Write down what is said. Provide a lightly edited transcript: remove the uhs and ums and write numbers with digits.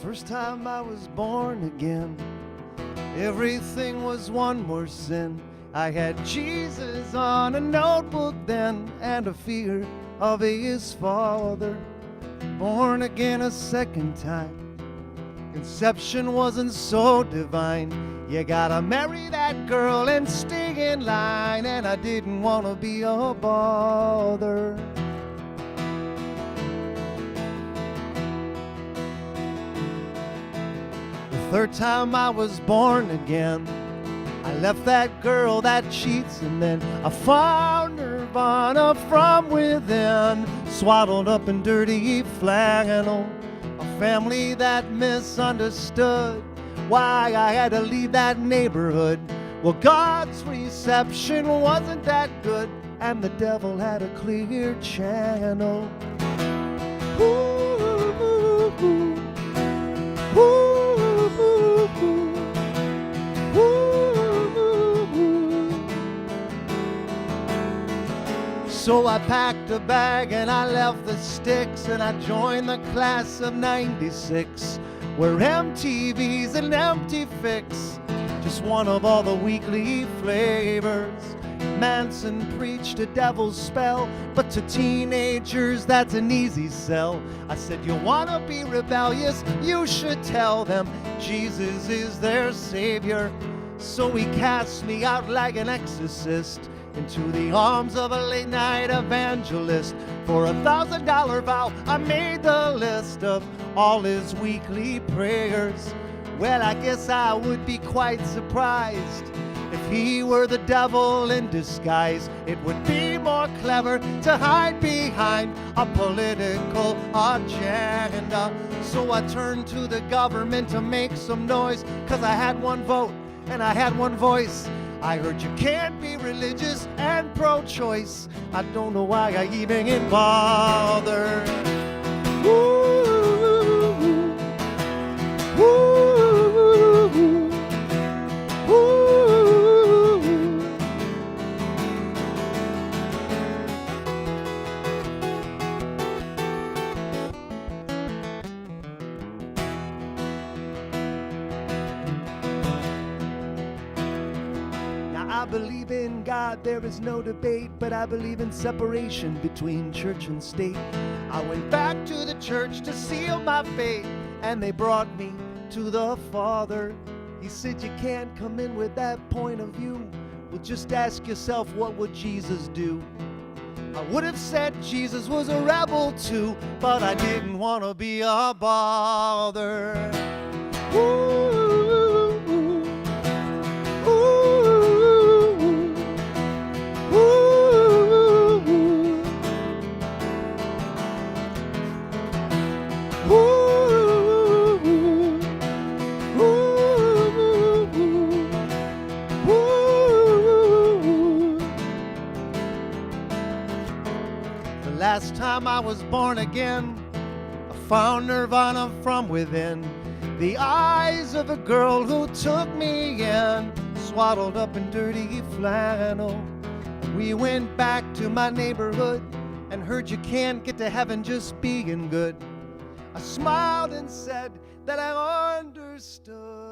First time I was born again, everything was one more sin. I had Jesus on a notebook then, and a fear of his father. Born again a second time, conception wasn't so divine. You gotta marry that girl and stay in line, and I didn't wanna be a bother. The third time I was born again, I left that girl that cheats, and then I found nirvana from within, swaddled up in dirty flannel. A family that misunderstood why I had to leave that neighborhood. Well, God's reception wasn't that good, and the devil had a clear channel. Ooh, ooh, ooh. Ooh, ooh, ooh. Ooh, ooh. So I packed a bag and I left the sticks, and I joined the class of '96, where MTV's an empty fix, just one of all the weekly flavors. Manson preached a devil's spell, but to teenagers that's an easy sell. I said, you wanna be rebellious? You should tell them Jesus is their savior. So he cast me out like an exorcist into the arms of a late night evangelist. For $1,000 vow, I made the list of all his weekly prayers. Well, I guess I would be quite surprised if he were the devil in disguise. It would be more clever to hide behind a political agenda. So I turned to the government to make some noise, 'cause I had one vote and I had one voice. I heard you can't be religious and pro-choice. I don't know why I even bothered. Ooh, ooh, ooh, ooh. Now I believe in God, there is no debate, but I believe in separation between church and state. I went back to the church to seal my fate, and they brought me to the Father. He said, you can't come in with that point of view. Well, just ask yourself, what would Jesus do? I would have said Jesus was a rebel too, but I didn't want to be a bother. Ooh, ooh, ooh, ooh, ooh, ooh. Last time I was born again, I found nirvana from within the eyes of a girl who took me in, swaddled up in dirty flannel. We went back to my neighborhood and heard you can't get to heaven just being good. I smiled and said that I understood.